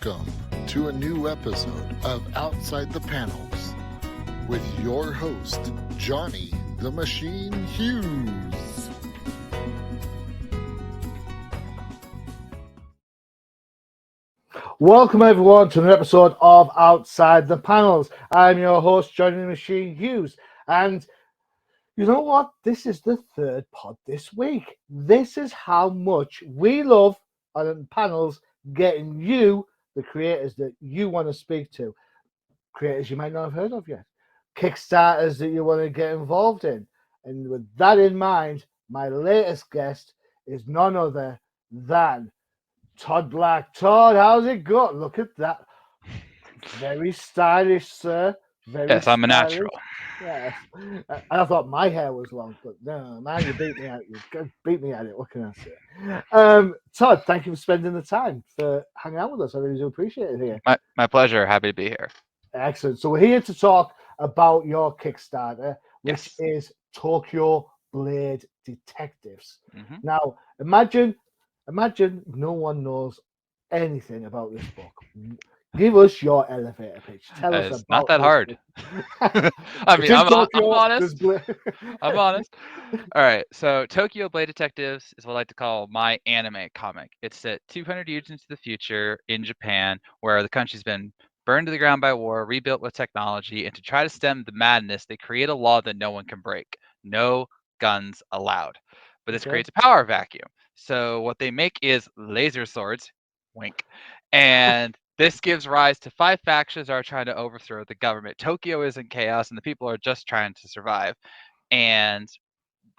Welcome to a new episode of Outside the Panels with your host, Johnny the Machine Hughes. Welcome everyone to an episode of Outside the Panels. I'm your host, Johnny the Machine Hughes, and you know what? This is the third pod this week. This is how much we love on panels getting you, the creators that you want to speak to, creators you might not have heard of yet, Kickstarters that you want to get involved in. And with that in mind, my latest guest is none other than Todd Black. Todd, how's it going? Look at that. Very stylish, sir. Very Yes, I'm a stylish. natural. Yes. I thought my hair was long, but no, man, you beat me out. You beat me at it. What can I say? Todd, thank you for spending the time for hanging out with us. I really do appreciate it here. My pleasure. Happy to be here. Excellent. So we're here to talk about your Kickstarter, which Yes. is Tokyo Blade Detectives. Mm-hmm. Now, imagine no one knows anything about this book. Give us your elevator pitch. Tell us It's about not that this hard. book. I mean, I'm honest. Bla- I'm honest. All right. So, Tokyo Blade Detectives is what I like to call my anime comic. It's set 200 years into the future in Japan, where the country's been burned to the ground by war, rebuilt with technology, and to try to stem the madness, they create a law that no one can break. No guns allowed. But this Okay. creates a power vacuum. So what they make is laser swords, wink, and this gives rise to 5 factions that are trying to overthrow the government. Tokyo is in chaos, and the people are just trying to survive. And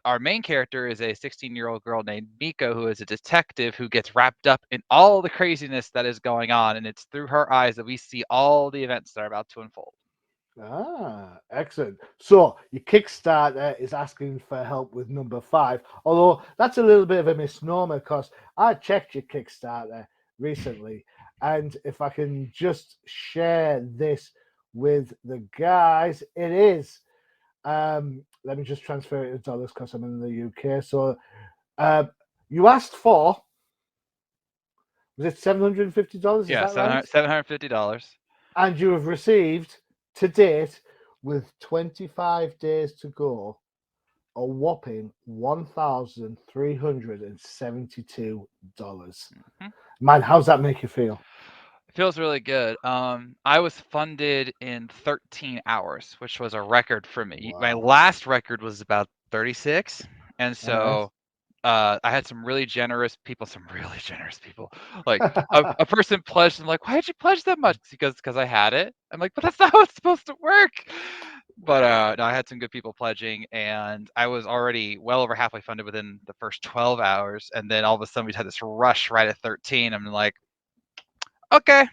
our main character is a 16-year-old girl named Miko, who is a detective who gets wrapped up in all the craziness that is going on, and it's through her eyes that we see all the events that are about to unfold. Ah, excellent. So your Kickstarter is asking for help with number 5, although that's a little bit of a misnomer because I checked your Kickstarter recently, and if I can just share this with the guys, it is. Let me just transfer it to dollars because I'm in the UK. So, you asked for, was it $750? Is Yeah, that right? $750. And you have received to date, with 25 days to go, a whopping $1,372. Mm-hmm. Man, how's that make you feel? It feels really good. I was funded in 13 hours, which was a record for me. My Wow. last record was about 36, and All right. so I had some really generous people. Like a person pledged. I'm like, why did you pledge that much? Because I had it. I'm like, but that's not how it's supposed to work. But no, I had some good people pledging, and I was already well over halfway funded within the first 12 hours, and then all of a sudden we had this rush right at 13. I'm like, okay.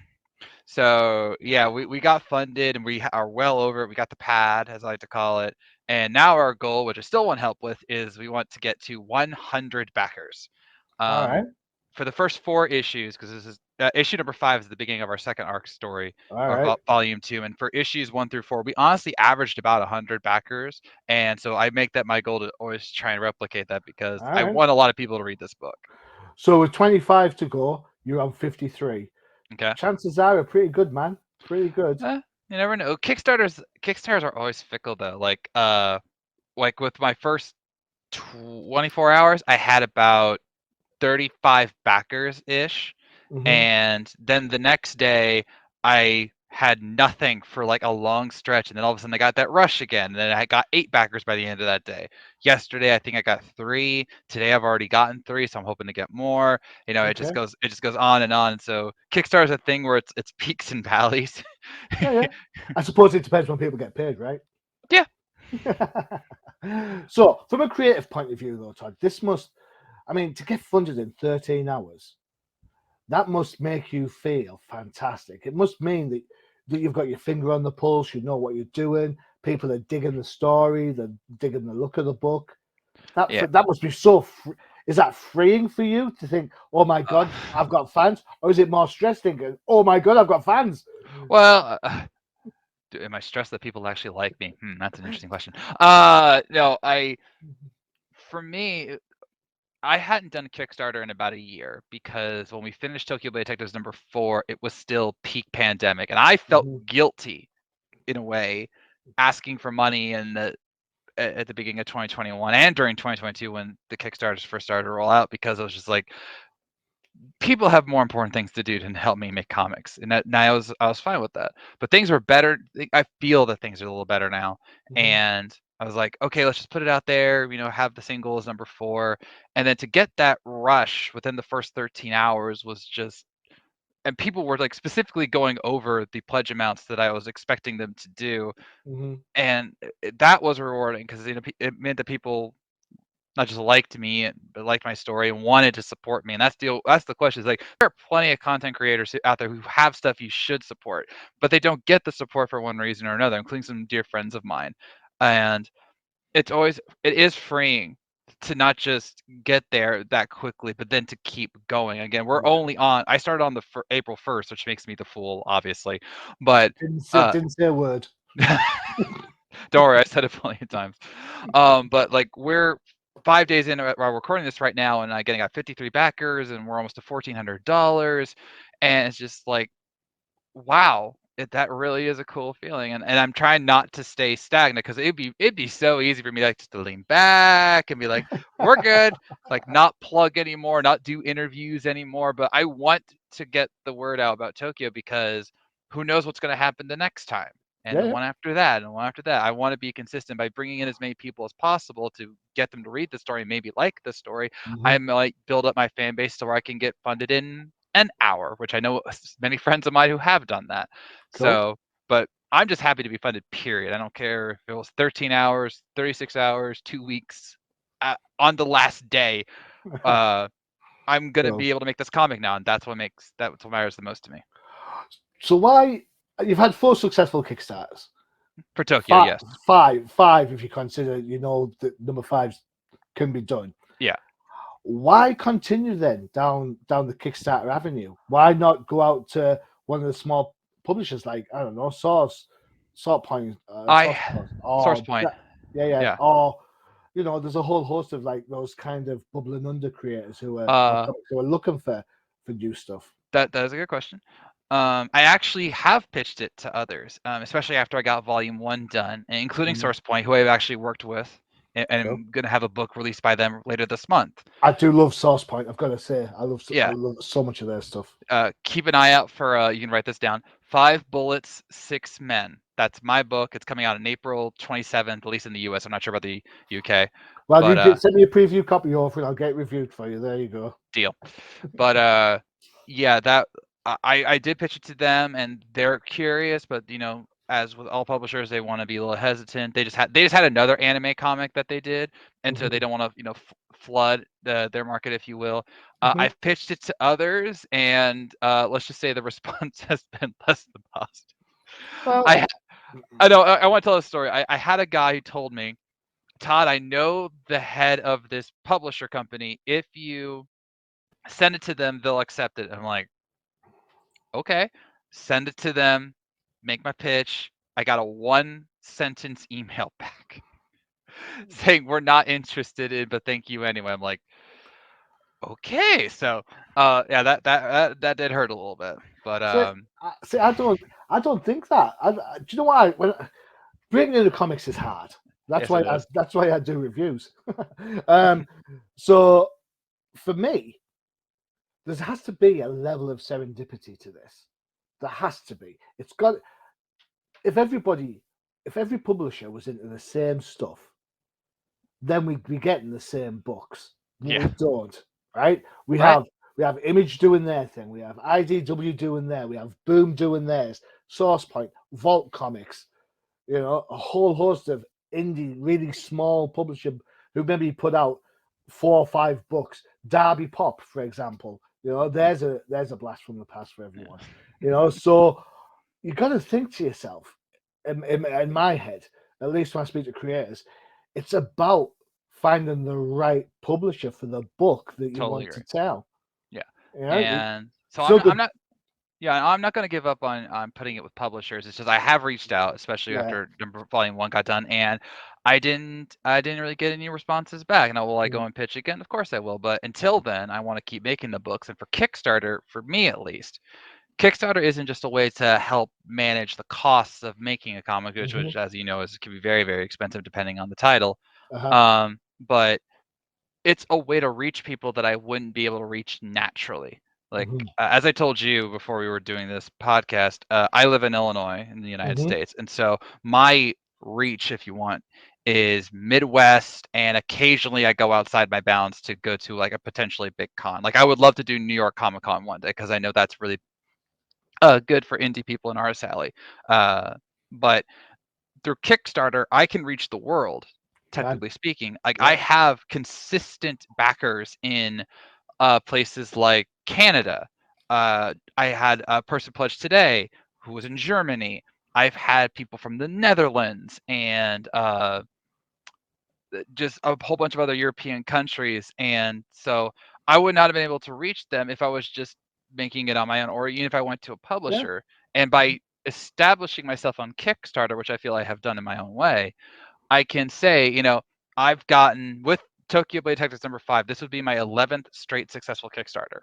So yeah, we got funded and we are well over it. We got the pad, as I like to call it. And now our goal, which I still want help with, is we want to get to 100 backers. All right. For the first 4 issues, because this is issue number 5 is the beginning of our second arc story, All or right. volume 2. And for issues 1 through 4, we honestly averaged about 100 backers. And so I make that my goal to always try and replicate that because All I right. want a lot of people to read this book. So with 25 to go, you're on 53. Okay. Chances are pretty good, man. Pretty good. You never know. Kickstarters are always fickle though. Like with my first 24 hours, I had about 35 backers ish, Mm-hmm. and then the next day I had nothing for like a long stretch, and then all of a sudden I got that rush again, and then I got 8 backers by the end of that day. Yesterday I think I got 3. Today I've already gotten 3, so I'm hoping to get more. You know, Okay. it just goes on and on. So Kickstarter is a thing where it's peaks and valleys. Yeah. I suppose it depends when people get paid, right? Yeah. So, from a creative point of view, though, Todd, this must, I mean, to get funded in 13 hours, that must make you feel fantastic. It must mean that you've got your finger on the pulse, you know what you're doing, people are digging the story, they're digging the look of the book. Yeah. That must be so. Is that freeing for you to think, oh my God, I've got fans? Or is it more stress thinking, oh my God, I've got fans? Well, am I stressed that people actually like me? That's an interesting question. No, for me, I hadn't done a Kickstarter in about a year because when we finished Tokyo Bay Detectives #4, it was still peak pandemic, and I felt guilty in a way asking for money at the beginning of 2021 and during 2022 when the Kickstarters first started to roll out, because I was just like, people have more important things to do than help me make comics, and I was fine with that. But things were better. I feel that things are a little better now, and I was like, okay, let's just put it out there. Have the same goal as #4, and then to get that rush within the first 13 hours was just. And people were like specifically going over the pledge amounts that I was expecting them to do, and that was rewarding because it meant that people not just liked me, but liked my story and wanted to support me. And that's the question. Is like, there are plenty of content creators out there who have stuff you should support, but they don't get the support for one reason or another, including some dear friends of mine. And it is freeing to not just get there that quickly, but then to keep going. Again, I started on the April 1st, which makes me the fool, obviously, but Didn't say a word. don't worry, I said it plenty of times. But like, we're 5 days in while we're recording this right now, and I got 53 backers, and we're almost to $1,400, and it's just like, wow, that really is a cool feeling. And I'm trying not to stay stagnant, because it'd be so easy for me like just to lean back and be like, we're good, like not plug anymore, not do interviews anymore. But I want to get the word out about Tokyo, because who knows what's going to happen the next time, and the one after that, and the one after that. I want to be consistent by bringing in as many people as possible to get them to read the story and maybe like the story. I might build up my fan base to where I can get funded in an hour, which I know many friends of mine who have done that. Cool. So, but I'm just happy to be funded, period. I don't care if it was 13 hours, 36 hours, 2 weeks. On the last day, I'm going to be able to make this comic now, and that's what matters the most to me. So you've had 4 successful Kickstarters. For Tokyo, yes. Five, if you consider, that number 5 can be done. Yeah. Why continue then down the Kickstarter avenue? Why not go out to one of the small publishers, like, I don't know, Source Point, Source Point. Yeah. Or there's a whole host of like those kind of bubbling under creators who are looking for new stuff. That is a good question. I actually have pitched it to others, especially after I got Volume 1 done, including Source Point, who I've actually worked with, and I'm going to have a book released by them later this month. I do love Source Point, I've got to say. I love so much of their stuff. Keep an eye out for, you can write this down, 5 Bullets, 6 Men. That's my book. It's coming out on April 27th, at least in the US. I'm not sure about the UK. Well, you send me a preview copy over and I'll get it reviewed for you. There you go. Deal. But yeah, that I did pitch it to them, and they're curious, but as with all publishers, they want to be a little hesitant. They just had another anime comic that they did, and so they don't want to flood their market, if you will. I've pitched it to others, and let's just say the response has been less than positive. Well, I know. I want to tell a story. I had a guy who told me, Todd, I know the head of this publisher company. If you send it to them, they'll accept it. I'm like, okay, send it to them, make my pitch. I got a 1-sentence email back saying, we're not interested in, but thank you anyway. I'm like, okay. So yeah, that did hurt a little bit. But see, I don't think that. Do you know why? When breaking into comics is hard. That's why I do reviews. So for me, there has to be a level of serendipity to this. There has to be. It's got. If every publisher was into the same stuff, then we'd be getting the same books. But we don't, right? We have Image doing their thing. We have IDW doing their. We have Boom doing theirs. Source Point, Vault Comics. A whole host of indie, really small publisher who maybe put out 4 or 5 books. Derby Pop, for example. There's a blast from the past for everyone. So you got to think to yourself, in my head, at least when I speak to creators, it's about finding the right publisher for the book that you want to tell. Yeah. And so I'm not. Yeah, I'm not going to give up on putting it with publishers. It's just I have reached out, especially after Volume 1 got done, and I didn't really get any responses back. Now, will I go and pitch again? Of course I will. But until then, I want to keep making the books. And for Kickstarter, for me at least, Kickstarter isn't just a way to help manage the costs of making a comic, which, as you know, can be very, very expensive depending on the title. But it's a way to reach people that I wouldn't be able to reach naturally. Like as I told you before we were doing this podcast, I live in Illinois in the United States, and so my reach, if you want, is Midwest, and occasionally I go outside my bounds to go to like a potentially big con. Like I would love to do New York Comic Con one day because I know that's really good for indie people in RS Alley. But through Kickstarter, I can reach the world. Technically speaking, like I have consistent backers in places like Canada. I had a person pledge today who was in Germany. I've had people from the Netherlands and just a whole bunch of other European countries. And so I would not have been able to reach them if I was just making it on my own, or even if I went to a publisher. And by establishing myself on Kickstarter, which I feel I have done in my own way, I can say, I've gotten with Tokyo Blade Detectives #5. This would be my 11th straight successful Kickstarter,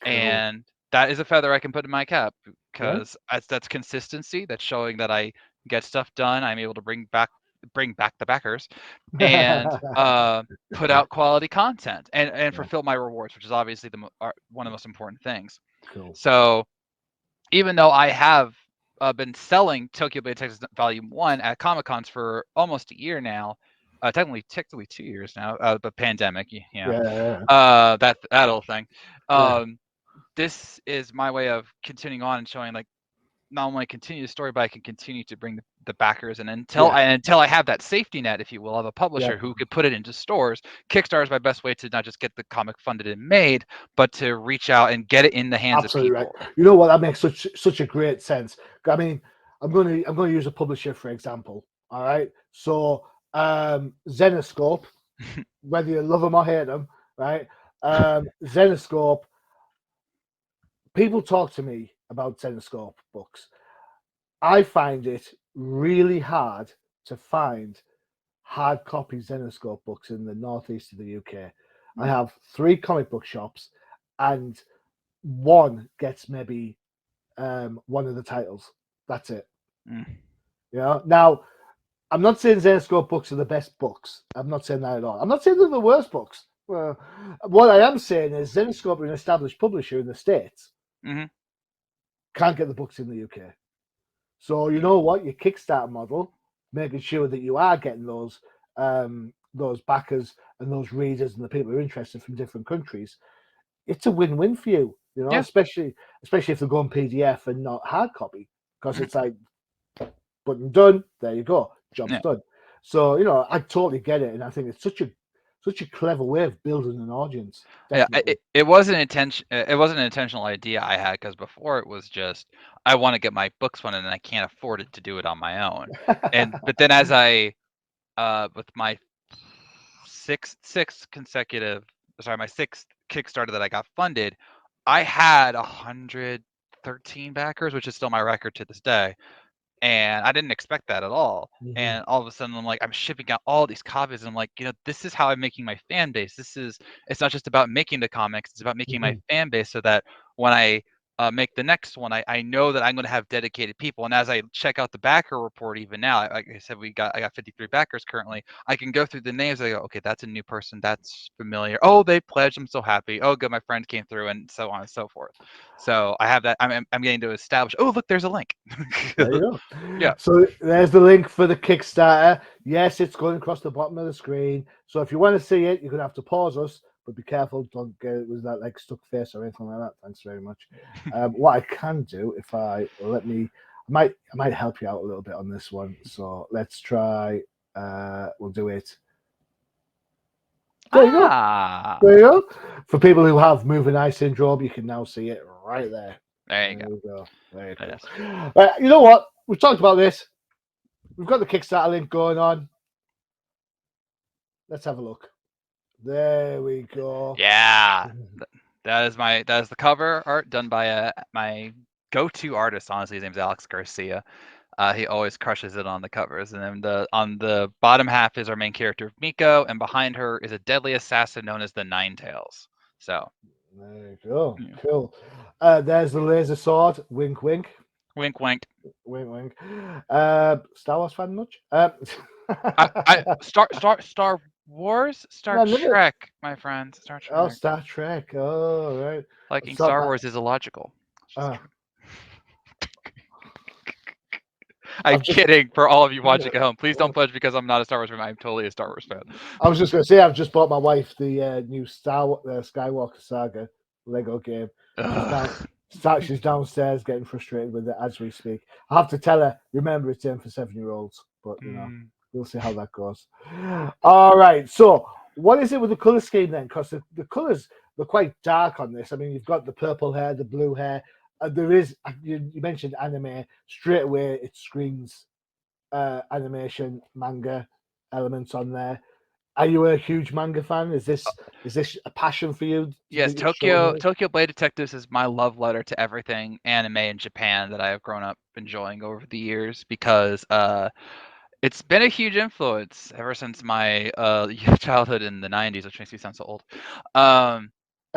and that is a feather I can put in my cap because that's consistency. That's showing that I get stuff done. I'm able to bring back the backers, and put out quality content and fulfill my rewards, which is obviously one of the most important things. So even though I have been selling Tokyo Blade Detectives Volume 1 at Comic Cons for almost a year now, technically 2 years now, the pandemic, that old thing. This is my way of continuing on and showing like not only continue the story, but I can continue to bring the backers, and until I have that safety net, if you will, of a publisher who could put it into stores. Kickstarter is my best way to not just get the comic funded and made, but to reach out and get it in the hands of people. Right. You know what? That makes such a great sense. I mean, I'm going to use a publisher for example. All right. So Zenoscope, whether you love them or hate them, right? Zenoscope. People talk to me about Zenoscope books. I find it really hard to find hard copy Zenoscope books in the northeast of the UK. I have 3 comic book shops, and one gets maybe one of the titles. That's it. Now, I'm not saying Zenoscope books are the best books. I'm not saying that at all. I'm not saying they're the worst books. Well, what I am saying is Zenoscope are an established publisher in the States. Can't get the books in the UK. So you know what? Your Kickstarter model, making sure that you are getting those backers and those readers and the people who are interested from different countries, it's a win-win for you. Especially if they're going PDF and not hard copy, because it's like button done. There you go, job's done. So I totally get it, and I think it's such a clever way of building an audience. Definitely. It wasn't an intentional idea I had, because before it was just I want to get my books funded and I can't afford it to do it on my own. But then as I with my sixth Kickstarter that I got funded, I had 113 backers, which is still my record to this day. And I didn't expect that at all. And all of a sudden, I'm like, I'm shipping out all these copies, and I'm like, this is how I'm making my fan base. It's not just about making the comics; it's about making my fan base, so that when I make the next one, I know that I'm going to have dedicated people. And as I check out the backer report, even now, like I said, I got 53 backers currently. I can go through the names. I go, okay, that's a new person. That's familiar. Oh, they pledged. I'm so happy. Oh, good, my friend came through, and so on and so forth. So I have that. I'm getting to establish. Oh, look, there's a link. There you go. Yeah. So there's the link for the Kickstarter. Yes, it's going across the bottom of the screen. So if you want to see it, you're going to have to pause us, but be careful. Don't get it with that like stuck face or anything like that. Thanks very much. What I can do, if I might help you out a little bit on this one. So let's try. We'll do it. There you go. There you go. For people who have moving eye syndrome, you can now see it right there. There you go. There you go. You know what? We've talked about this. We've got the Kickstarter link going on. Let's have a look. There we go. Yeah, that is the cover art done by my go-to artist. Honestly, his name's Alex Garcia. He always crushes it on the covers. And then on the bottom half is our main character Miko, and behind her is a deadly assassin known as the Nine Tails. So There you go. yeah. Cool. There's the laser sword. Wink, wink. Wink, wink. Wink, wink. Star Wars fan much? Star Wars, Star No, never. Trek, my friends, Star Oh, Trek. Star Trek. Oh, right. Liking Thought Star that. Wars is illogical. It's just Uh, true. I'm I've just. kidding for all of you watching at home. Please don't pledge because I'm not a Star Wars fan. I'm totally a Star Wars fan. I was just going to say, I've just bought my wife the new Skywalker Saga Lego game. She's downstairs getting frustrated with it as we speak. I have to tell her, remember, it's in for 7-year-olds, but we'll see how that goes. All right. So, what is it with the color scheme then? Because the colors were quite dark on this. I mean, you've got the purple hair, the blue hair. There is, you mentioned anime, straight away it screams animation, manga elements on there. Are you a huge manga fan? Is this a passion for you? Yes, Tokyo Blade Detectives is my love letter to everything anime in Japan that I have grown up enjoying over the years because it's been a huge influence ever since my childhood in the 90s, which makes me sound so old. Have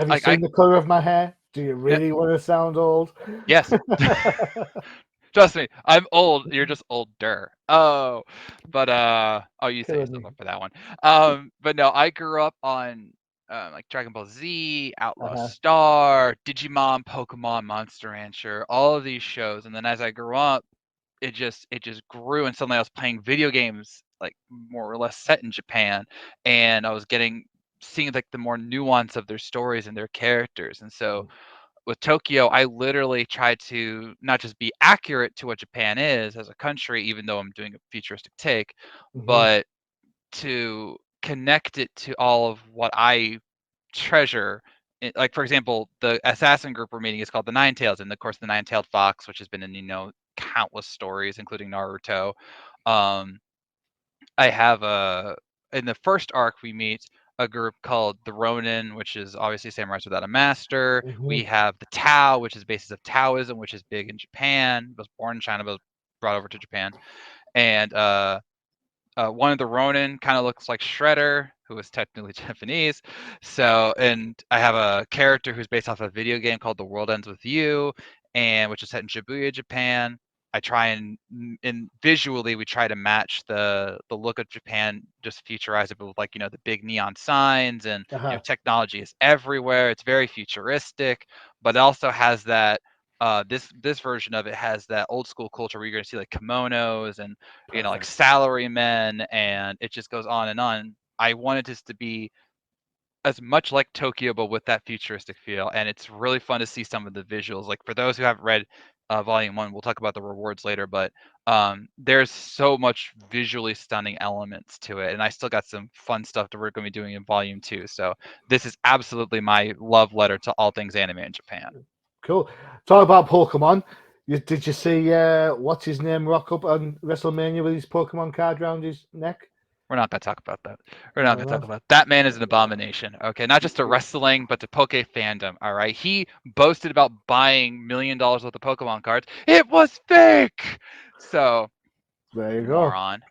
you seen the color of my hair? Do you really want to sound old? Yes. Trust me, I'm old. You're just older. Oh, but you say yourself up for that one. But no, I grew up on like Dragon Ball Z, Outlaw Star, Digimon, Pokemon, Monster Rancher, all of these shows. And then as I grew up, it just grew, and suddenly I was playing video games like more or less set in Japan, and I was seeing like the more nuance of their stories and their characters. And so with Tokyo, I literally tried to not just be accurate to what Japan is as a country, even though I'm doing a futuristic take, but to connect it to all of what I treasure. Like, for example, the assassin group we're meeting is called the Nine Tails, and of course, the Nine-Tailed Fox, which has been in countless stories, including Naruto. I have in the first arc we meet a group called the Ronin, which is obviously samurais without a master. We have the Tao, which is basis of Taoism, which is big in Japan. It was born in China, but was brought over to Japan. And one of the Ronin kind of looks like Shredder, who is technically Japanese. So, and I have a character who's based off a video game called The World Ends With You, and which is set in Shibuya, Japan. I try and visually we try to match the look of Japan, just futurize it with like the big neon signs, and technology is everywhere. It's very futuristic, but it also has that this version of it has that old school culture where you're going to see like kimonos and like salary men, and it just goes on and on. I wanted this to be as much like Tokyo, but with that futuristic feel, and it's really fun to see some of the visuals. Like for those who haven't read Volume 1, we'll talk about the rewards later, but there's so much visually stunning elements to it, and I still got some fun stuff that we're going to be doing in Volume 2. So this is absolutely my love letter to all things anime in Japan. Cool. Talk about Pokemon. Did you see what's his name rock up on WrestleMania with his Pokemon card around his neck? We're not going to talk about that. We're not going to talk about that. Man is an abomination. Okay, not just to wrestling, but to Poke fandom. All right, he boasted about buying $1 million worth of Pokemon cards. It was fake. So there you moron. go.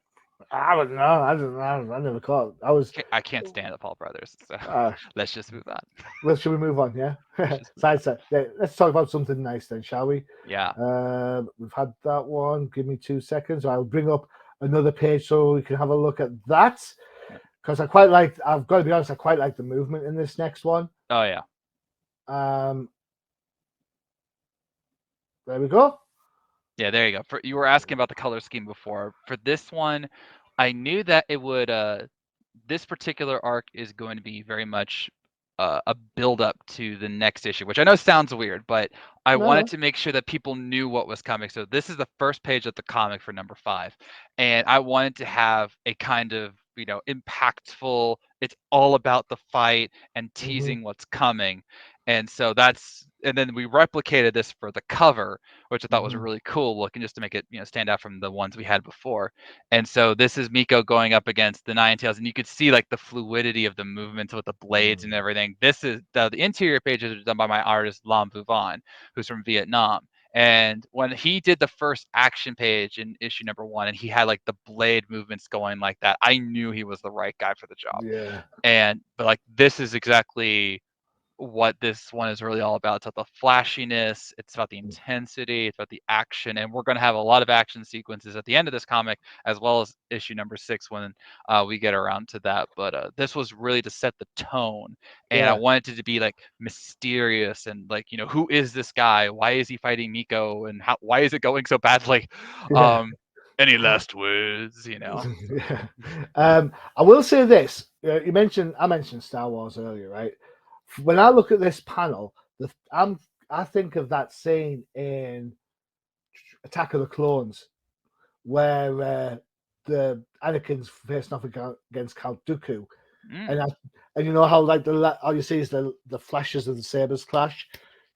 I don't know. I never caught. I can't stand the Paul brothers. So let's just move on. Well, should we move on? Yeah. Side. Yeah, let's talk about something nice then, shall we? Yeah. We've had that one. Give me 2 seconds. I'll bring up another page so we can have a look at that. Because I've got to be honest, I quite like the movement in this next one. Oh yeah. There we go. Yeah, there you go. You were asking about the color scheme before. For this one, I knew that it would. This particular arc is going to be very much a build up to the next issue, which I know sounds weird, but I wanted to make sure that people knew what was coming. So this is the first page of the comic for number 5, and I wanted to have a kind of impactful. It's all about the fight and teasing what's coming, and so and then we replicated this for the cover, which I thought was really cool looking, just to make it stand out from the ones we had before. And so this is Miko going up against the Nine Tails, and you could see like the fluidity of the movements with the blades and everything. This is the interior pages are done by my artist Lam Vuvan, who's from Vietnam, And when he did the first action page in issue number 1, and he had like the blade movements going like that, I knew he was the right guy for the job. Yeah. But like this is exactly what this one is really all about. It's about the flashiness, it's about the intensity, it's about the action, and we're going to have a lot of action sequences at the end of this comic, as well as issue number 6 when we get around to that. But this was really to set the tone, and I wanted it to be like mysterious and like, you know, who is this guy? Why is he fighting Nico? And why is it going so badly? Any last words, you know? Yeah. I will say this. I mentioned Star Wars earlier, right? When I look at this panel, I think of that scene in Attack of the Clones, where the Anakin's facing off against Count Dooku, and you know how like all you see is the flashes of the sabers clash.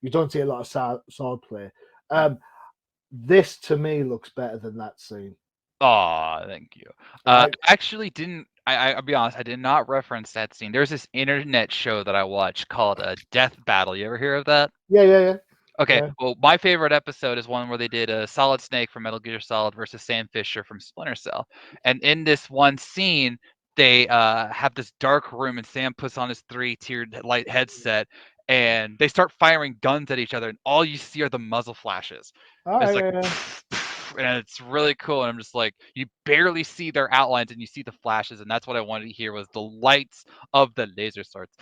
You don't see a lot of sword play. This to me looks better than that scene. Oh, thank you. I actually didn't. I'll be honest. I did not reference that scene. There's this internet show that I watch called Death Battle. You ever hear of that? Yeah. Okay. Yeah. Well, my favorite episode is one where they did a Solid Snake from Metal Gear Solid versus Sam Fisher from Splinter Cell. And in this one scene, they have this dark room, and Sam puts on his 3-tiered light headset, and they start firing guns at each other, and all you see are the muzzle flashes. It's like. And it's really cool, and I'm just like, you barely see their outlines and you see the flashes, and that's what I wanted to hear was the lights of the laser swords.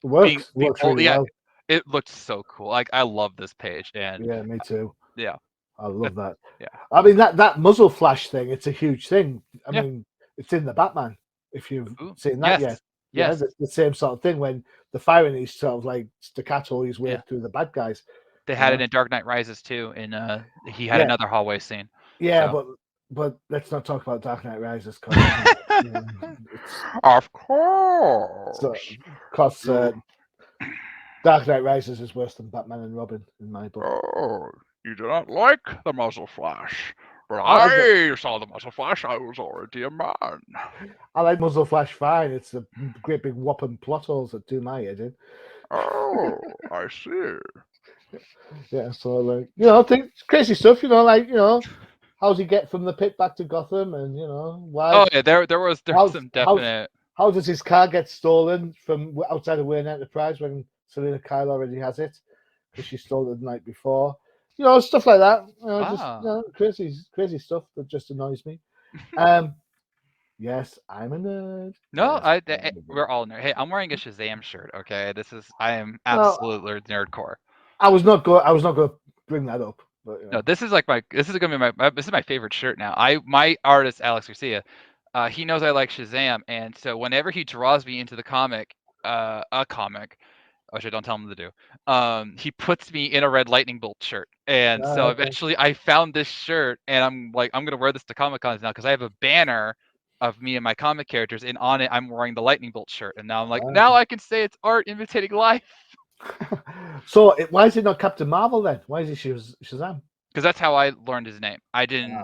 Works really well. It looked so cool. Like, I love this page. And yeah, me too. Yeah, I love that. Yeah, I mean that muzzle flash thing, it's a huge thing. I mean, it's in the Batman, if you've seen that yet. Yes, it's the same sort of thing when the firing is sort of like staccato his way through the bad guys. They had it in Dark Knight Rises too, and he had another hallway scene. Yeah, so. but let's not talk about Dark Knight Rises. Of course. Because Dark Knight Rises is worse than Batman and Robin in my book. Oh, you do not like the muzzle flash. But I saw the muzzle flash. I was already a man. I like muzzle flash fine. It's the great big whopping plot holes that do my head in. Oh, I see. Yeah, so like, you know, crazy stuff, you know, like, you know, how's he get from the pit back to Gotham, and you know why? Oh yeah, there was some definite. How does his car get stolen from outside of Wayne Enterprise when Selena Kyle already has it because she stole it the night before? You know, stuff like that. You know, just crazy stuff that just annoys me. Yes, I'm a nerd. No, we're all nerd. Hey, I'm wearing a Shazam shirt. Okay, I am absolutely nerdcore. I was not going to bring that up, but you know. No, this is gonna be this is my favorite shirt now. My artist Alex Garcia, he knows I like Shazam, and so whenever he draws me into the comic, which I don't tell him to do, he puts me in a red lightning bolt shirt, and so eventually I found this shirt, and I'm like, I'm gonna wear this to Comic Cons now because I have a banner of me and my comic characters, and on it I'm wearing the lightning bolt shirt, and now I'm like, now I can say it's art imitating life. So why is it not Captain Marvel then? Why is he Shazam? Because that's how I learned his name. I didn't.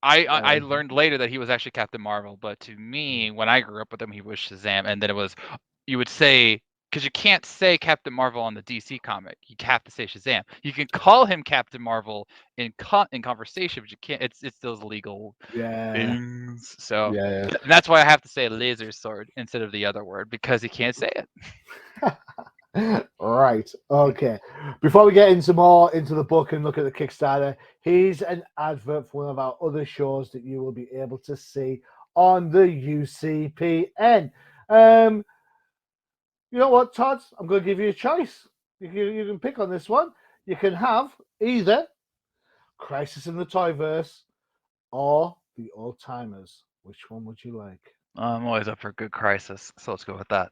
I learned later that he was actually Captain Marvel, but to me, when I grew up with him, he was Shazam, and then it was, you would say, because you can't say Captain Marvel on the DC comic, you have to say Shazam. You can call him Captain Marvel in conversation, but you can't. It's those legal things. So and that's why I have to say laser sword instead of the other word, because he can't say it. Right. Okay. Before we get into the book and look at the Kickstarter, here's an advert for one of our other shows that you will be able to see on the UCPN. You know what, Todd? I'm going to give you a choice. You can pick on this one. You can have either Crisis in the Toyverse or The Old Timers. Which one would you like? I'm always up for a good Crisis, so let's go with that.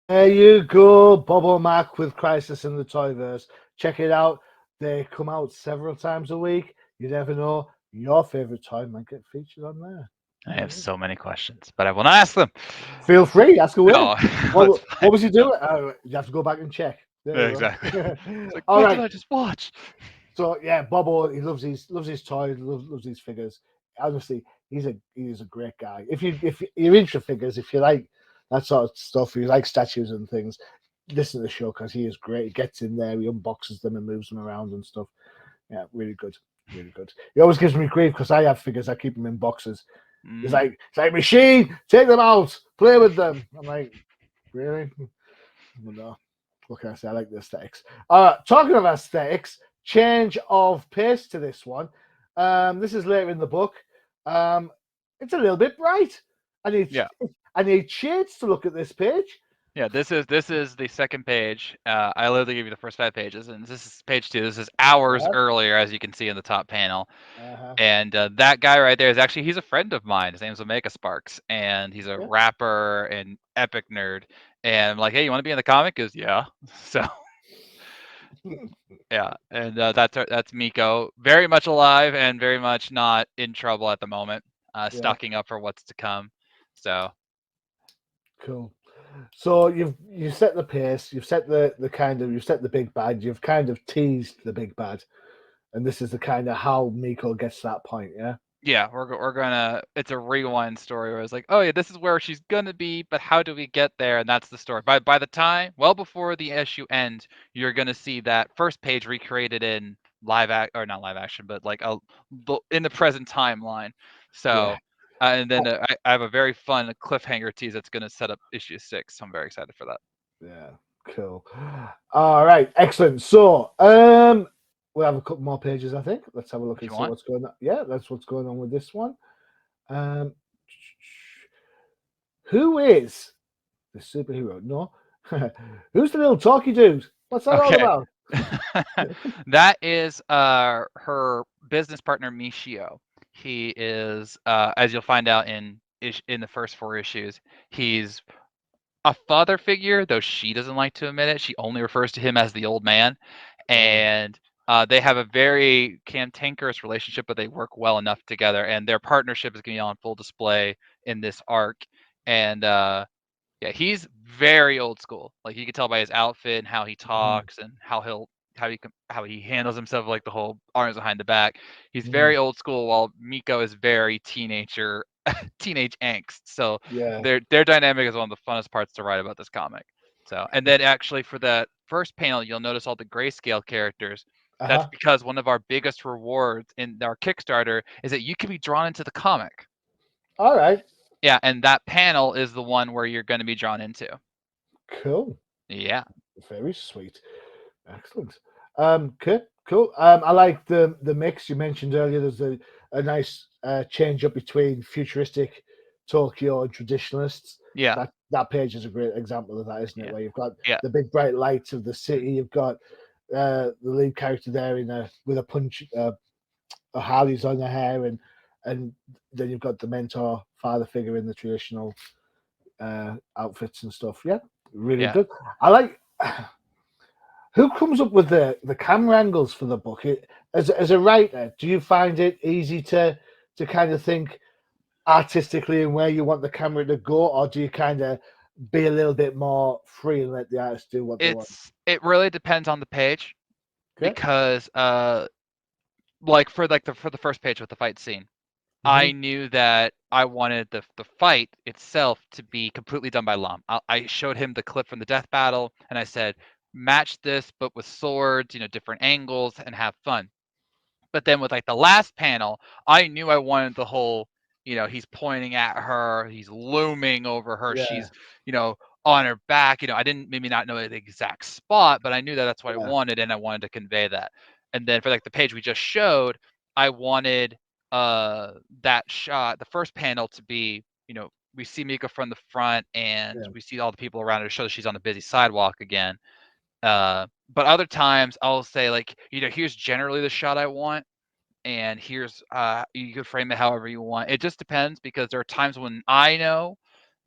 There you go, Bobo Mac with Crisis in the Toyverse. Check it out. They come out several times a week. You never know. Your favorite toy might get featured on there. I have so many questions, but I will not ask them. Feel free, ask away. No, that's What fine. was he doing? You have to go back and check. There Yeah, you exactly. go. It's like, All what did right. I just watch? So yeah, Bobo, he loves his toys, loves his figures. Honestly, he's a great guy. If you're into figures, if you like that sort of stuff, if you like statues and things, listen to the show because he is great. He gets in there, he unboxes them and moves them around and stuff. Yeah, really good, really good. He always gives me grief because I have figures. I keep them in boxes. It's like Machine, take them out, play with them. I'm like, really? Well, no. What can I say? I like the aesthetics. Talking of aesthetics, change of pace to this one. This is later in the book. It's a little bit bright. Yeah. I need shades to look at this page. Yeah, this is the second page. I literally give you the first 5 pages, and this is page 2. This is hours Uh-huh. earlier, as you can see in the top panel. Uh-huh. And that guy right there is actually he's a friend of mine. His name's Omega Sparks, and he's a Yeah. rapper and epic nerd. And I'm like, hey, you want to be in the comic? He goes, yeah. So yeah, and that's Miko, very much alive and very much not in trouble at the moment, Yeah. stocking up for what's to come. So Cool. So you've set the pace, you've set you've set the big bad, you've kind of teased the big bad, and this is the kind of how Miko gets to that point, yeah? yeah, we're gonna. It's a rewind story where it's like, oh yeah, this is where she's gonna be, but how do we get there? And that's the story. By the time, well before the issue ends, you're gonna see that first page recreated in or not live action, but like in the present timeline. Yeah. So, and then I have a very fun cliffhanger tease that's gonna set up issue 6. So I'm very excited for that. Yeah, cool. All right, excellent. So, we'll have a couple more pages, I think. Let's have a look If and you see want. what's going on. Yeah, that's what's going on with this one. Um, who is the superhero? No. Who's the little talky dude? What's that all Okay. about? That is her business partner Michio. He is as you'll find out in the first 4 issues, he's a father figure, though she doesn't like to admit it. She only refers to him as the old man. And they have a very cantankerous relationship, but they work well enough together, and their partnership is going to be on full display in this arc. And yeah, he's very old school. Like you can tell by his outfit and how he talks and how he handles himself, like the whole arms behind the back. He's very old school, while Miko is very teenage angst. So Yeah. their dynamic is one of the funnest parts to write about this comic. So, and then actually for that first panel, you'll notice all the grayscale characters. That's Uh-huh. because one of our biggest rewards in our Kickstarter is that you can be drawn into the comic. All right. Yeah, and that panel is the one where you're going to be drawn into. Cool. Yeah. Very sweet. Excellent. Cool. I like the mix you mentioned earlier. There's a nice change up between futuristic Tokyo and traditionalists. Yeah. That page is a great example of that, isn't it? Yeah. Where you've got Yeah. the big bright lights of the city. You've got the lead character there with a punch, a Harley's on her hair, and then you've got the mentor father figure in the traditional outfits and stuff. Yeah, really Yeah. good. I like. Who comes up with the camera angles for the book? As a writer, do you find it easy to kind of think artistically and where you want the camera to go, or do you kind of be a little bit more free and let the artists do what they want? It really depends on the page, Okay. because like for the first page with the fight scene, Mm-hmm. I knew that I wanted the fight itself to be completely done by Lum. I showed him the clip from the death battle, and I said, match this, but with swords, different angles, and have fun. But then with like the last panel, I knew I wanted the whole, he's pointing at her, he's looming over her, Yeah. she's, on her back. I didn't maybe not know the exact spot, but I knew that that's what I Yeah. wanted, and I wanted to convey that. And then for like the page we just showed, I wanted that shot, the first panel, to be, we see Mika from the front, and Yeah. we see all the people around her to show that she's on the busy sidewalk again. But other times I'll say, like, here's generally the shot I want, and here's you could frame it however you want. It just depends, because there are times when I know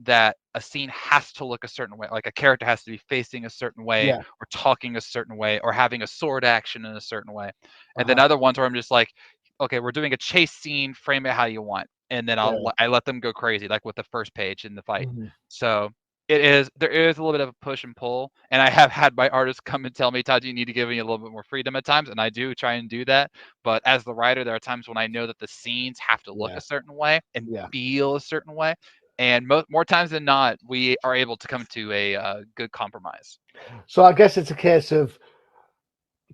that a scene has to look a certain way, like a character has to be facing a certain way, Yeah. or talking a certain way, or having a sword action in a certain way. And then Uh-huh. other ones where I'm just like, okay, we're doing a chase scene, frame it how you want, and then Yeah. I let them go crazy, like with the first page in the fight. Mhm. So there is a little bit of a push and pull, and I have had my artists come and tell me, Todd, you need to give me a little bit more freedom at times, and I do try and do that. But as the writer, there are times when I know that the scenes have to look Yeah. a certain way and Yeah. feel a certain way, and more times than not, we are able to come to a good compromise. So I guess it's a case of,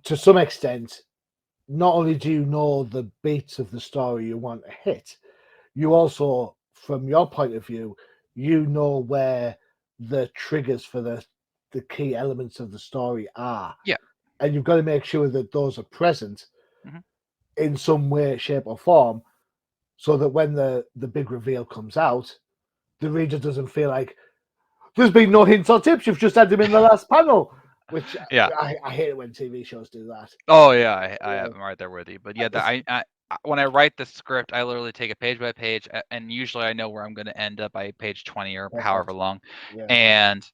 to some extent, not only do you know the beats of the story you want to hit, you also, from your point of view, you know where the triggers for the key elements of the story are. Yeah. And you've got to make sure that those are present Mhm. in some way, shape, or form, so that when the big reveal comes out, the reader doesn't feel like there's been no hints or tips. You've just had them in the last panel, which Yeah. I hate it when TV shows do that. Oh yeah, I Yeah. am right there with you. But yeah, It's, when I write the script, I literally take it page by page, and usually I know where I'm going to end up by page 20 or however perfect. long. Yeah. And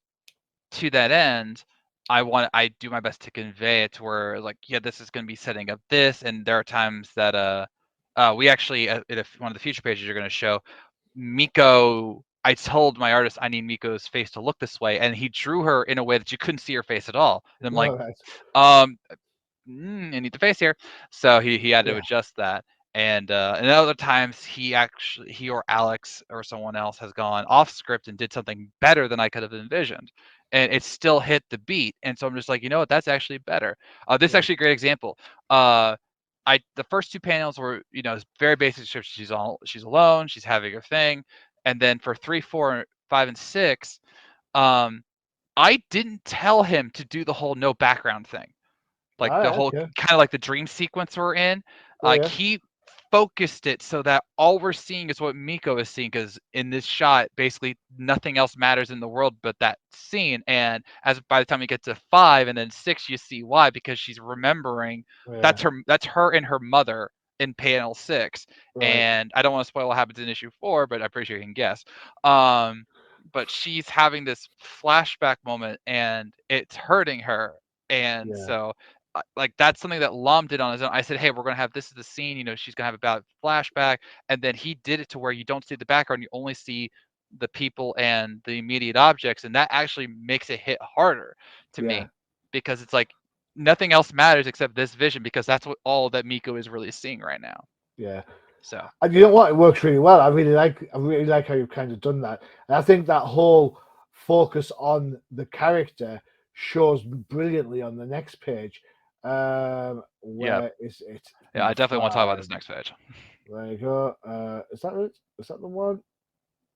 to that end, I do my best to convey it to where, like, yeah, this is going to be setting up this, and there are times that we actually if one of the future pages you're going to show Miko. I told my artist I need Miko's face to look this way, and he drew her in a way that you couldn't see her face at all. And I'm like, All right. um, I need the face here. So he had to Yeah. adjust that. And other times he or Alex or someone else has gone off script and did something better than I could have envisioned, and it still hit the beat. And so I'm just like, you know what, that's actually better. This is Yeah. actually a great example. The first two panels were, very basic description. She's alone, she's having her thing, and then for 3, 4, 5, and 6, um, I didn't tell him to do the whole no background thing, All like the right. whole Okay. kind of like the dream sequence we're in. Yeah. Yeah. He focused it so that all we're seeing is what Miko is seeing, because in this shot, basically nothing else matters in the world but that scene. And as by the time you get to 5 and then 6, you see why, because she's remembering Yeah. that's her and her mother in panel 6. Right. And I don't want to spoil what happens in issue 4, but I'm pretty sure you can guess. But she's having this flashback moment and it's hurting her. And Yeah. so like that's something that Lum did on his own. I said, hey, we're gonna have this is the scene. She's gonna have a bad flashback, and then he did it to where you don't see the background, you only see the people and the immediate objects, and that actually makes it hit harder to Yeah. me, because it's like nothing else matters except this vision, because that's what all that Miko is really seeing right now. Yeah. So And you know what? It works really well. I really like how you've kind of done that. And I think that whole focus on the character shows brilliantly on the next page. yeah, Where is it? yeah, I Number definitely want to talk about 5. this next page. There you go. Is that it? Is that the one?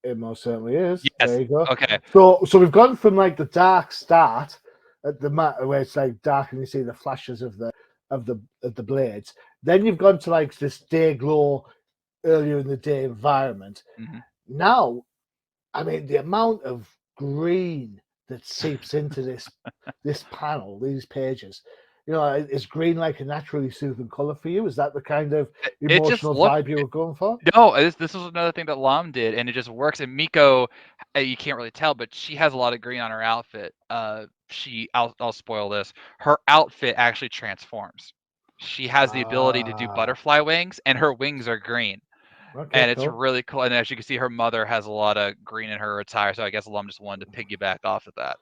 It most certainly is. Yes. There you go. Okay. So we've gone from like the dark start at the mat where it's like dark and you see the flashes of the blades. Then you've gone to like this day glow earlier in the day environment. Hmm. Now, I mean, the amount of green that seeps into this panel, these pages, is green like a naturally soothing color for you? Is that the kind of It just emotional looked. vibe you were going for? No, this was another thing that Lam did, and it just works. And Miko, you can't really tell, but she has a lot of green on her outfit. I'll spoil this. Her outfit actually transforms. She has the ability to do Ah, butterfly wings, and her wings are green, okay, and it's cool. really cool. And as you can see, her mother has a lot of green in her attire, so I guess Lam just wanted to piggyback off of that.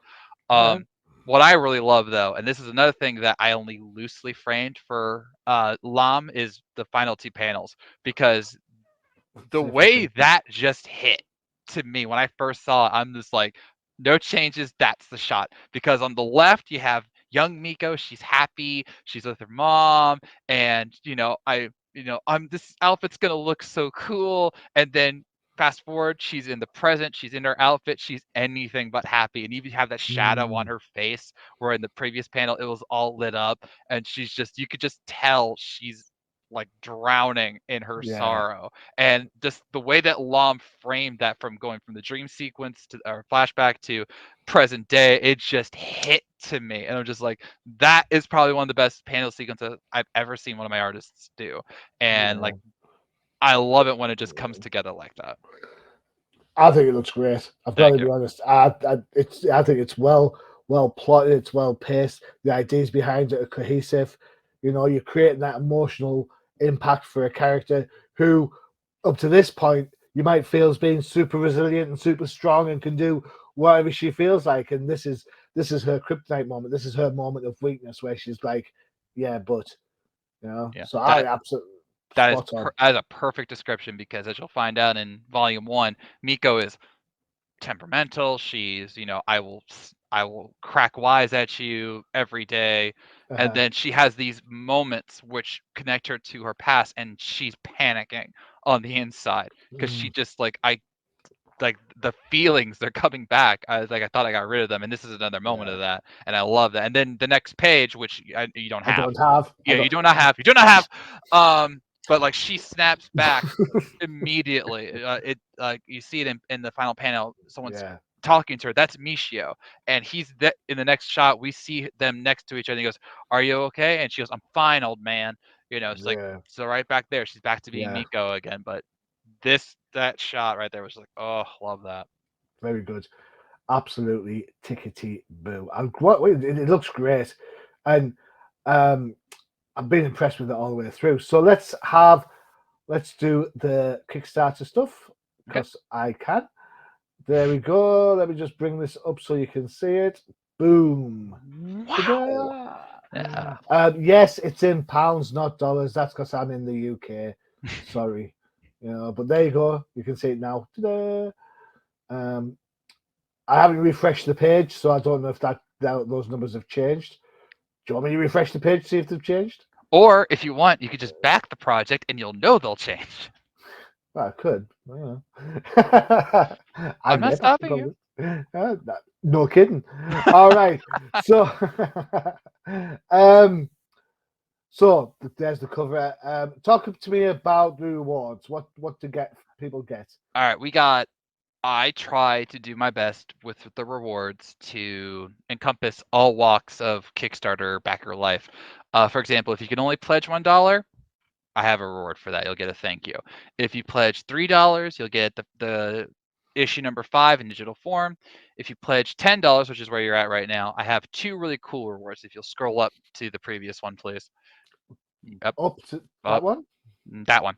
All right. What I really love, though, and this is another thing that I only loosely framed for Lam, is the final 2 panels, because Let's the see if I way can. that just hit to me when I first saw it, I'm just like, no changes. That's the shot. Because on the left, you have young Miko. She's happy. She's with her mom. And, this outfit's going to look so cool. And then fast forward, she's in the present. She's in her outfit. She's anything but happy. And even have that shadow on Hmm. her face where in the previous panel, it was all lit up. And you could just tell she's like drowning in her Yeah, sorrow. And just the way that Lom framed that, from going from the dream sequence to or flashback to present day, it just hit to me. And I'm just like, that is probably one of the best panel sequences I've ever seen one of my artists do. And yeah. like, I love it when it just comes together like that. I think it looks great. I've got Thank to you. be honest. I think it's well plotted. It's well paced. The ideas behind it are cohesive. You know, you're creating that emotional impact for a character who, up to this point, you might feel as being super resilient and super strong and can do whatever she feels like. And this is her kryptonite moment. This is her moment of weakness where she's like, yeah, but you know. Yeah, So I absolutely spot on. that is a perfect description, because as you'll find out in volume 1, Miko is temperamental. She's, I will crack wise at you every day. And Uh-huh. then she has these moments which connect her to her past, and she's panicking on the inside because she just like the feelings, they're coming back. I was like, I thought I got rid of them, and this is another moment Yeah. of that, and I love that. And then the next page, which you don't I have, don't have. I yeah, don't. you do not have, but like she snaps back immediately. It like you see it in the final panel. Someone's Yeah. talking to her. That's Michio, and he's in the next shot. We see them next to each other. And he goes, "Are you okay?" And she goes, "I'm fine, old man." It's like, Yeah. so right back there, she's back to being Yeah. Miko again. But that shot right there was like, oh, love that. Very good. Absolutely tickety boo. And it looks great, and um, I've been impressed with it all the way through. So let's do the Kickstarter stuff Okay. because I can. There we go. Let me just bring this up so you can see it. Boom. Wow. Yeah. Yes, it's in pounds, not dollars. That's because I'm in the UK. Sorry, But there you go. You can see it now. Ta-da! Um, I haven't refreshed the page, so I don't know if those numbers have changed. Do you want me to refresh the page to see if they've changed? Or if you want, you could just back the project and you'll know they'll change. Well, I could. I I'm not may back the stopping you. no kidding. All right. So, um, there's the cover. Talk to me about the rewards. What to people get? All right, I try to do my best with the rewards to encompass all walks of Kickstarter backer life. For example, if you can only pledge $1, I have a reward for that. You'll get a thank you. If you pledge $3, you'll get the issue number 5 in digital form. If you pledge $10, which is where you're at right now, I have 2 really cool rewards. If you'll scroll up to the previous one, please. Up, Up to that up, one? that one.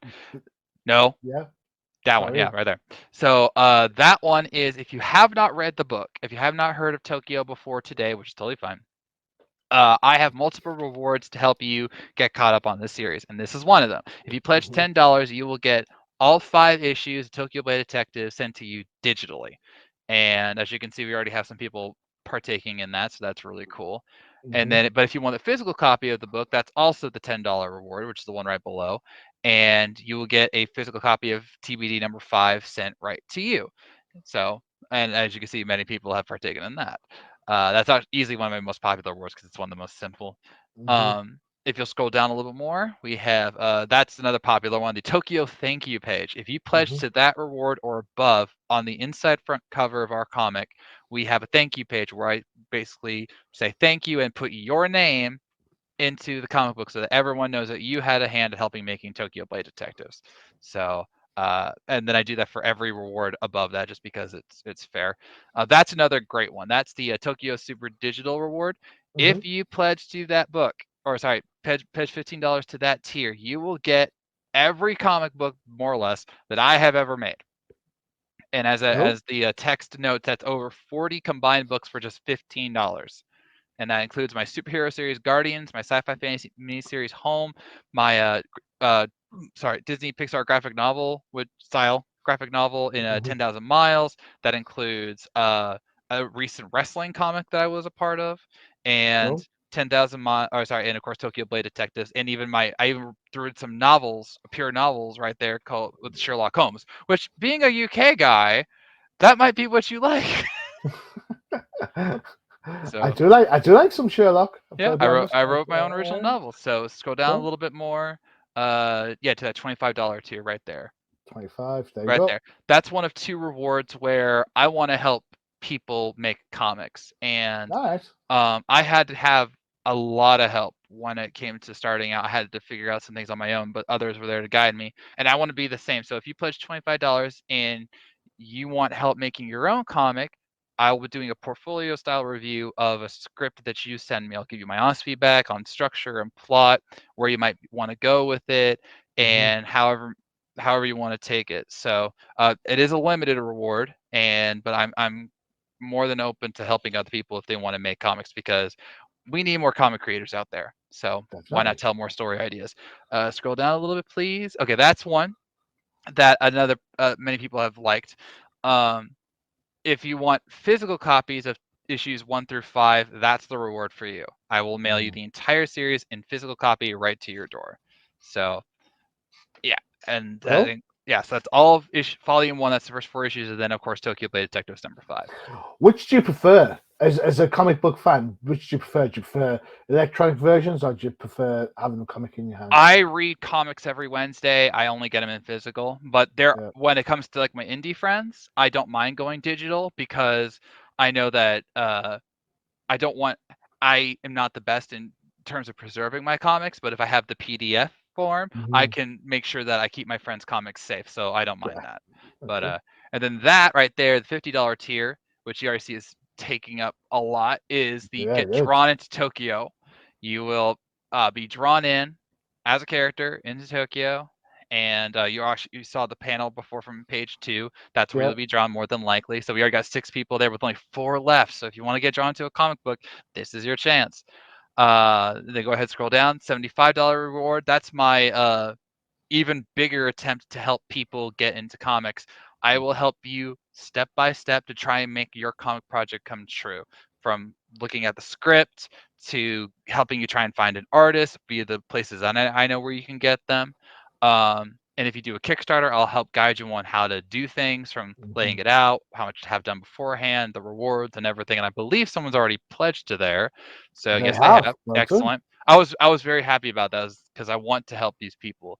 No, Yeah. that one, yeah, Sorry. right there. So that one is, if you have not read the book, if you have not heard of Tokyo before today, which is totally fine, I have multiple rewards to help you get caught up on this series, and this is one of them. If you pledge Mhm, $10, you will get all 5 issues of Tokyo Blade Detective sent to you digitally. And as you can see, we already have some people partaking in that, so that's really cool. And mhm, then, but if you want a physical copy of the book, that's also the $10 reward, which is the one right below. And you will get a physical copy of TBD number 5 sent right to you. So, and as you can see, many people have partaken in that. That's easily one of my most popular rewards because it's one of the most simple. mhm, If you'll scroll down a little bit more, we have that's another popular one, the Tokyo thank you page. If you pledge mhm. to that reward or above, on the inside front cover of our comic, we have a thank you page where I basically say thank you and put your name into the comic book so that everyone knows that you had a hand in helping making Tokyo Blade Detectives. So, and then I do that for every reward above that, just because it's fair. That's another great one. That's the Tokyo Super Digital reward. Mhm. If you pledge to that book, or sorry, pledge $15 to that tier, you will get every comic book, more or less, that I have ever made. And Cool. as the text note, that's over 40 combined books for just $15, and that includes my superhero series Guardians, my sci-fi fantasy miniseries Home, my Disney Pixar graphic novel with style graphic novel in Mhm. 10,000 Miles. That includes a recent wrestling comic that I was a part of, and Cool. 10,000 Miles. Or sorry, and of course Tokyo Blade Detectives, and even I even threw in some novels, pure novels, right there called with Sherlock Holmes. Which, being a UK guy, that might be what you like. So I do like some Sherlock. I've got yeah, to be honest. I wrote my own original novel. So scroll down a Cool. little bit more. Yeah, to that $25 tier right there. 25. There you Right go. there. That's one of 2 rewards where I want to help people make comics. And All right. I had to have a lot of help when it came to starting out. I had to figure out some things on my own, but others were there to guide me. And I want to be the same. So if you pledge $25 and you want help making your own comic, I will be doing a portfolio style review of a script that you send me. I'll give you my honest feedback on structure and plot, where you might want to go with it, and however you want to take it. So it is a limited reward, but I'm more than open to helping other people if they want to make comics, because we need more comic creators out there. So why not Definitely. tell more story ideas? Scroll down a little bit, please. Okay, that's one that another many people have liked. Um, if you want physical copies of issues 1 through 5, that's the reward for you. I will mail you the entire series in physical copy right to your door. So yeah, and Cool. yeah, so that's all of volume 1. That's the first 4 issues, and then of course Tokyo Blade Detectives #5. Which do you prefer as a comic book fan? Which do you prefer? Do you prefer electronic versions, or do you prefer having the comic in your hand? I read comics every Wednesday. I only get them in physical, but Yeah. when it comes to like my indie friends, I don't mind going digital, because I know that I don't want. I am not the best in terms of preserving my comics, but if I have the PDF form, I hmm can make sure that I keep my friends' comics safe, so I don't mind Yeah. that. But Okay. and then that right there, the $50 tier, which you already see is taking up a lot, is the Yeah, Get it is. Drawn into Tokyo. You will be drawn in as a character into Tokyo, and you saw the panel before from page 2. That's where Yeah. you'll be drawn more than likely. So we already got 6 people there with only 4 left. So if you want to get drawn to a comic book, this is your chance. Then go ahead, scroll down. $75 reward. That's my even bigger attempt to help people get into comics. I will help you step by step to try and make your comic project come true. From looking at the script to helping you try and find an artist via the places I know where you can get them. And if you do a Kickstarter, I'll help guide you on how to do things, from laying hmm it out, how much to have done beforehand, the rewards and everything. And I believe someone's already pledged to there. So They yes, they have. have. Well done. Excellent. I was very happy about that, because I want to help these people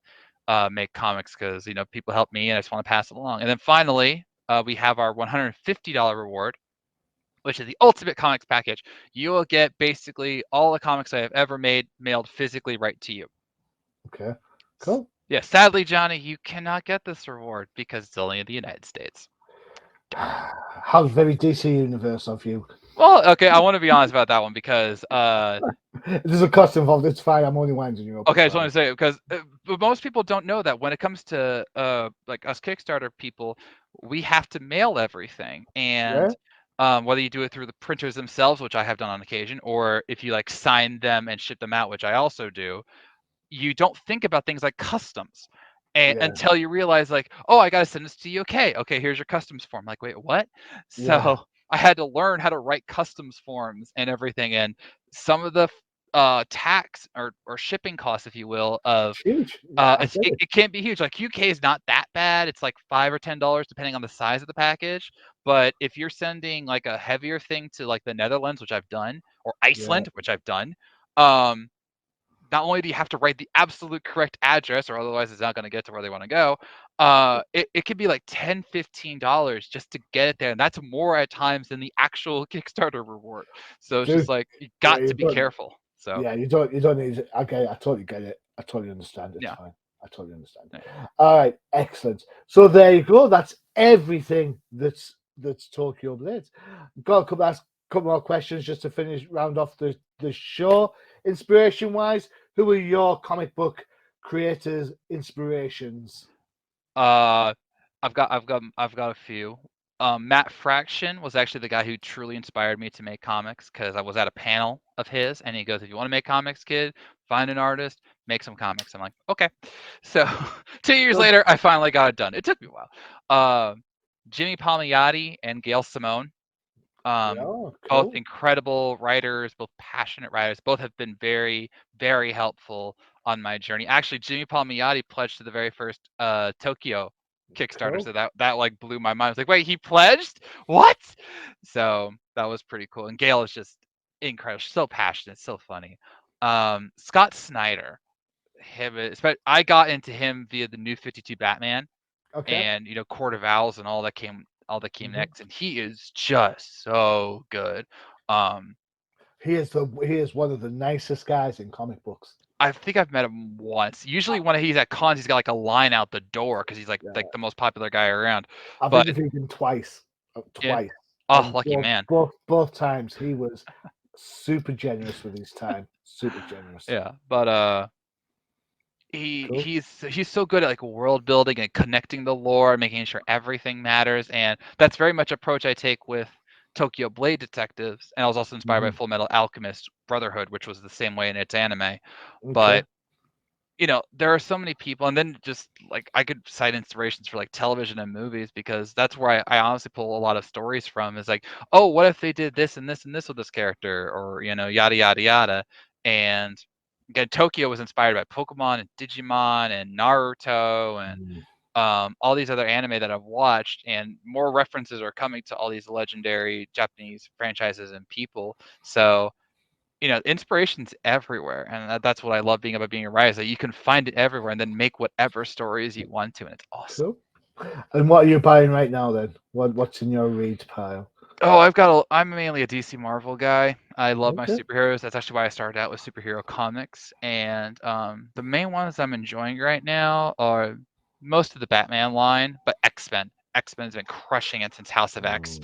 make comics, because people help me and I just want to pass it along. And then finally, we have our $150 reward, which is the ultimate comics package. You will get basically all the comics I have ever made mailed physically right to you. Okay. Cool. Yeah, sadly, Johnny, you cannot get this reward because it's only in the United States. How very DC universe of you. Well, okay, I want to be honest about that one, because There's a cost involved. It's fine. I'm only winding you up. okay, It's I just want fine. to say, because but most people don't know that when it comes to like us Kickstarter people, we have to mail everything, Yeah. and whether you do it through the printers themselves, which I have done on occasion, or if you like sign them and ship them out, which I also do, you don't think about things like customs, and Yeah. until you realize, like, oh, I got to send this to you. Okay, here's your customs form. Like, wait, what? Yeah. So I had to learn how to write customs forms and everything, and some of the tax or shipping costs, if you will, of It's huge. Yeah, I get it. it can't be huge. Like, UK is not that bad. It's like $5 or $10 depending on the size of the package. But if you're sending like a heavier thing to like the Netherlands, which I've done, or Yeah. Iceland, which I've done, um, not only do you have to write the absolute correct address, or otherwise it's not going to get to where they want to go, it could be like $10, $15 just to get it there. And that's more at times than the actual Kickstarter reward. So it's just Dude. like, you Yeah, got you to be don't. careful. So Yeah, you don't need it. Okay, I totally get it. I totally understand. It's yeah. fine. I totally understand. Yeah. All right, excellent. So there you go. That's everything that's Tokyo Blades. Got a couple more questions just to finish round off the show. Inspiration wise, who are your comic book creators' inspirations? Uh, I've got a few. Matt Fraction was actually the guy who truly inspired me to make comics, because I was at a panel of his, and he goes, "If you want to make comics, kid, find an artist, make some comics." I'm like, okay. So 2 years Good. later, I finally got it done. It took me a while. Jimmy Palmiotti and Gail Simone, um, Yeah, both cool. incredible writers, both passionate writers. Both have been very, very helpful on my journey. Actually, Jimmy Palmiotti pledged to the very first Tokyo Kickstarter, Cool. so that like blew my mind. I was like, wait, he pledged? What? So that was pretty cool. And Gail is just incredible. She's so passionate, so funny. Scott Snyder, I got into him via the New 52 Batman, Okay. and Court of Owls and all that came hmm next, and he is just so good. um He is one of the nicest guys in comic books. I think I've met him once. Usually when he's at cons, he's got like a line out the door because he's like the most popular guy around. I've But interviewed him twice. yeah, Twice. oh, And lucky man. both times he was super generous with his time. Super generous. Yeah, but Cool. he's so good at like world building and connecting the lore and making sure everything matters, and that's very much approach I take with Tokyo Blade Detectives, and I was also inspired by Full Metal Alchemist Brotherhood, which was the same way in its anime. Okay. But there are so many people, and then just like I could cite inspirations for like television and movies, because that's where I honestly pull a lot of stories from. Is like, oh, what if they did this and this and this with this character, or yada yada yada. And again, Tokyo was inspired by Pokemon and Digimon and Naruto and all these other anime that I've watched, and more references are coming to all these legendary Japanese franchises and people. So inspiration's everywhere, and that's what I love about being a writer, is that you can find it everywhere and then make whatever stories you want to, and it's awesome. Cool. And what are you buying right now then? What's in your read pile? Oh, I'm mainly a DC Marvel guy. I love my Okay. superheroes. That's actually why I started out with superhero comics. And the main ones I'm enjoying right now are most of the Batman line, but X-Men. X-Men's been crushing it since House of X.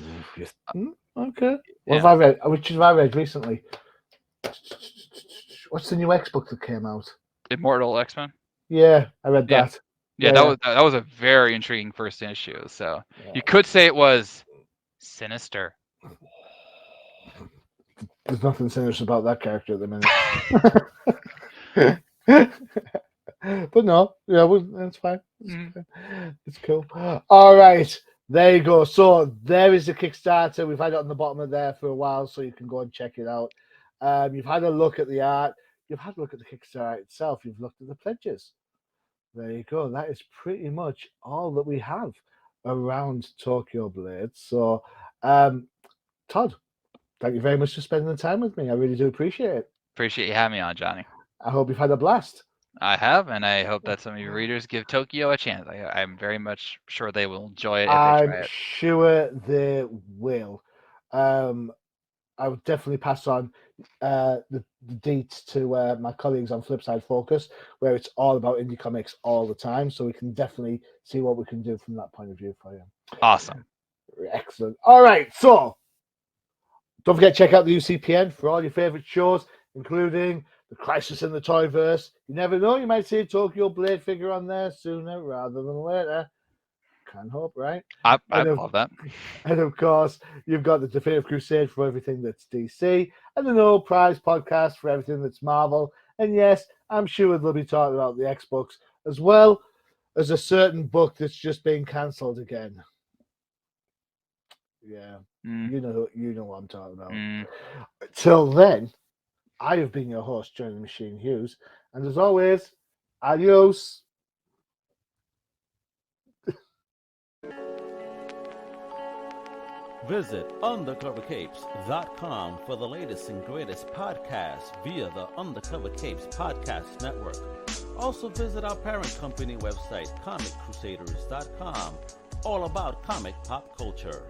Okay. What have I read? Which have I read recently? What's the new X book that came out? Immortal X-Men. Yeah, I read that. Yeah, that was a very intriguing first issue. So you could say it was sinister. There's nothing sinister about that character at the minute. But no, that's fine. It's cool. All right, there you go. So there is the Kickstarter. We've had it on the bottom of there for a while, so you can go and check it out. You've had a look at the art. You've had a look at the Kickstarter itself. You've looked at the pledges. There you go. That is pretty much all that we have around Tokyo Blade. So, Todd, thank you very much for spending the time with me. I really do appreciate it. Appreciate you having me on, Johnny. I hope you've had a blast. I have, and I hope that some of your readers give Tokyo a chance. I'm very much sure they will enjoy it if they try it. I'm sure they will. I would definitely pass on the deets to my colleagues on Flipside Focus, where it's all about indie comics all the time. So we can definitely see what we can do from that point of view for you. Awesome. Excellent. All right. So don't forget to check out the UCPN for all your favorite shows, including The Crisis in the Toyverse. You never know, you might see a Tokyo Blade figure on there sooner rather than later. Can't hope, right? I love that. And of course, you've got the Definitive Crusade for everything that's DC, and the No Prize podcast for everything that's Marvel. And yes, I'm sure they'll be talking about the Xbox, as well as a certain book that's just been cancelled again. Yeah, you know what I'm talking about. Till then, I have been your host, Johnny Machine Hughes, and as always, adios. Visit undercovercapes.com for the latest and greatest podcasts via the Undercover Capes Podcast Network. Also visit our parent company website, comiccrusaders.shop, all about comic pop culture.